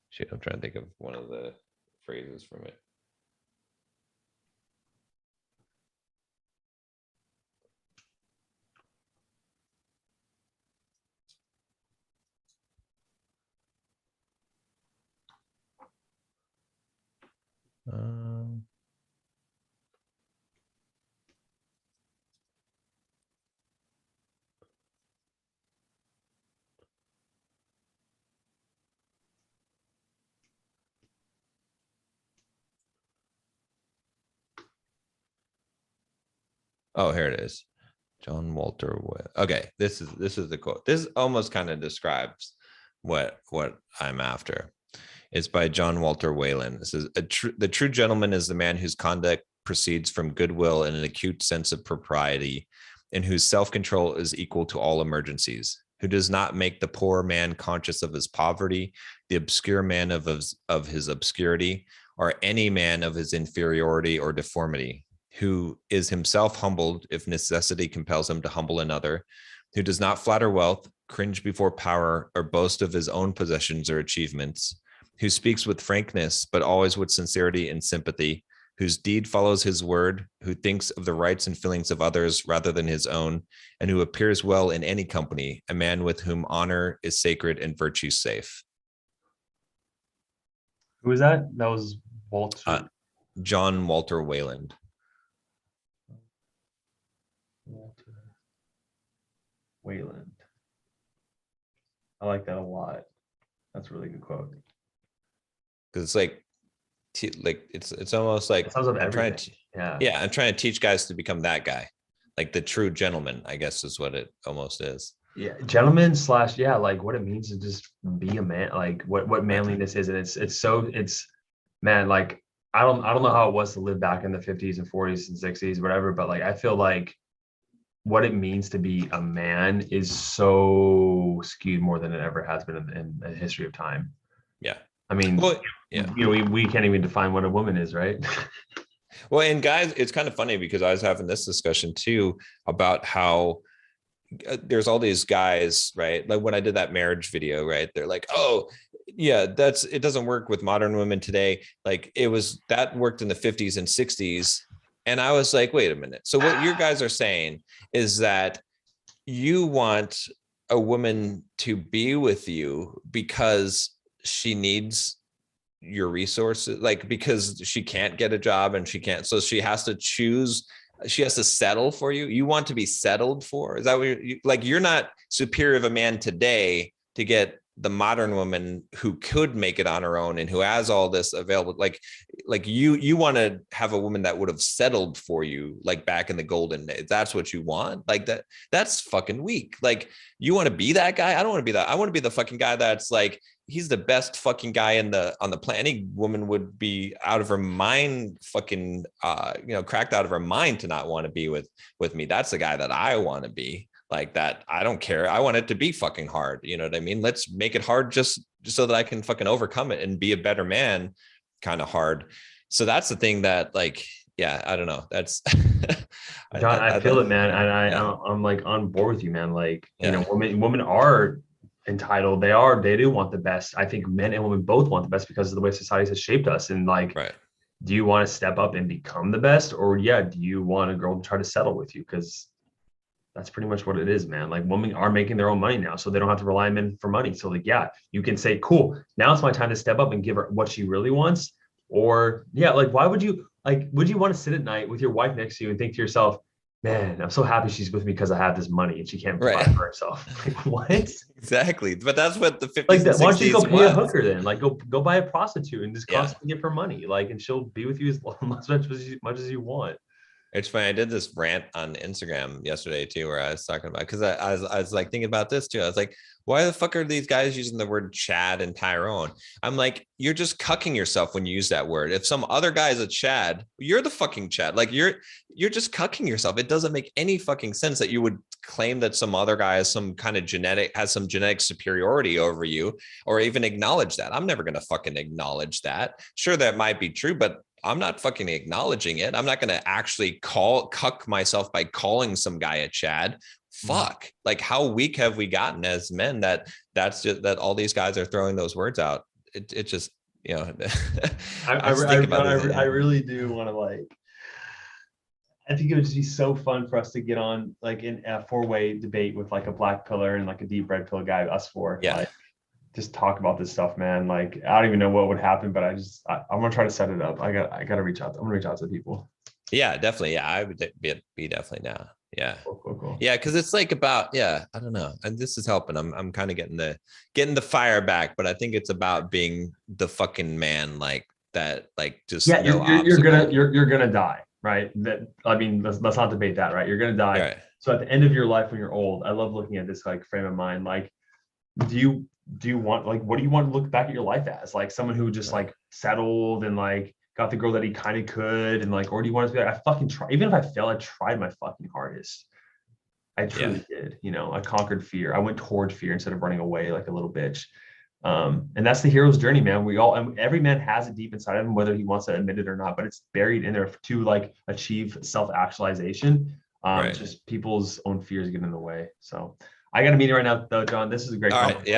Shoot, I'm trying to think of one of the phrases from it. Um, oh, here it is. John Walter. Okay, this is the quote. This almost kind of describes what I'm after. It's by John Walter Whalen. This is the true gentleman is the man whose conduct proceeds from goodwill and an acute sense of propriety, and whose self-control is equal to all emergencies. Who does not make the poor man conscious of his poverty, the obscure man of his obscurity, or any man of his inferiority or deformity. Who is himself humbled if necessity compels him to humble another. Who does not flatter wealth, cringe before power, or boast of his own possessions or achievements, who speaks with frankness, but always with sincerity and sympathy, whose deed follows his word, who thinks of the rights and feelings of others rather than his own, and who appears well in any company, a man with whom honor is sacred and virtue safe. Who was that? That was Uh, Walter. John Walter Wayland. Walter Wayland. I like that a lot. That's a really good quote. Because it's like it's almost It like sums up I'm trying everything. to Yeah. yeah, I'm trying to teach guys to become that guy, like the true gentleman, I guess is what it almost is. Yeah, gentleman slash yeah, like what it means to just be a man, like what Right. manliness is, and it's man, like I don't know how it was to live back in the 50s and 40s and 60s, whatever, but like I feel like what it means to be a man is so skewed more than it ever has been in the history of time. Yeah. I mean, Well, yeah. we can't even define what a woman is, right? Well, and guys, it's kind of funny because I was having this discussion too about how there's all these guys, right? Like when I did that marriage video, right? They're like, oh, yeah, it doesn't work with modern women today. Like it was that worked in the 50s and 60s. And I was like, wait a minute. So what your guys are saying is that you want a woman to be with you because she needs your resources, like because she can't get a job and she can't, so she has to choose, she has to settle for you. You want to be settled for? Is that what like you're not superior of a man today to get the modern woman who could make it on her own and who has all this available, like you want to have a woman that would have settled for you like back in the golden days. That's what you want. Like that's fucking weak. Like you want to be that guy? I don't want to be that. I want to be the fucking guy that's like, he's the best fucking guy in the on the planet. Any woman would be out of her mind, fucking cracked out of her mind to not want to be with me. That's the guy that I want to be. Like that, I don't care. I want it to be fucking hard. You know what I mean? Let's make it hard just so that I can fucking overcome it and be a better man. Kind of hard. So that's the thing that, like, yeah, I don't know. That's John, I feel it, man, and yeah, I'm like on board with you, man. Like, yeah, women are entitled. They do want the best. I think men and women both want the best because of the way society has shaped us. And like, right. do you want to step up and become the best, or yeah, do you want a girl to try to settle with you? Because that's pretty much what it is, man. Like women are making their own money now, so they don't have to rely on men for money. So like, yeah, you can say, cool, now it's my time to step up and give her what she really wants. Or yeah, like why would you want to sit at night with your wife next to you and think to yourself, man, I'm so happy she's with me because I have this money and she can't Right. provide for herself. Like, what? Exactly. But that's what the Like 50s and that? Why don't you just 60s go pay a was. hooker then? Like go buy a prostitute and just Yeah. constantly give her money. Like, and she'll be with you as much as you want. It's funny. I did this rant on Instagram yesterday too, where I was talking about, because I was like thinking about this too. I was like, why the fuck are these guys using the word Chad and Tyrone? I'm like, you're just cucking yourself when you use that word. If some other guy is a Chad, you're the fucking Chad. Like you're just cucking yourself. It doesn't make any fucking sense that you would claim that some other guy has some genetic superiority over you, or even acknowledge that. I'm never gonna fucking acknowledge that. Sure, that might be true, but I'm not fucking acknowledging it. I'm not going to actually cuck myself by calling some guy a Chad. Fuck. Like how weak have we gotten as men that's just that all these guys are throwing those words out. It just, you know, I just think about this. I really do want to like. I think it would just be so fun for us to get on like in a four-way debate with like a black pillar and like a deep red pill guy, us four. Yeah. Like just talk about this stuff, man. Like I don't even know what would happen, but I'm gonna try to set it up. I gotta reach out. I'm gonna reach out to people. Yeah, definitely. Yeah. I would be definitely now. Yeah. Cool. Yeah, because it's like about, yeah, I don't know. And this is helping. I'm kind of getting the fire back, but I think it's about being the fucking man, like that, like just Yeah, no obstacle. you're gonna die, right? That I mean, let's not debate that, right? You're gonna die. Right. So at the end of your life when you're old, I love looking at this like frame of mind. Like, do you want like what do you want to look back at your life as? Like someone who just Right. like settled and like got the girl that he kind of could and like, or do you want to be like, I fucking try, even if I fail, I tried my fucking hardest. I Yeah. truly did. I conquered fear. I went toward fear instead of running away like a little bitch. And that's the hero's journey, man. And every man has it deep inside of him, whether he wants to admit it or not, but it's buried in there to like achieve self-actualization. Right. Just people's own fears get in the way. So I got a meeting right now though, John. This is a great All right. conversation. Yeah.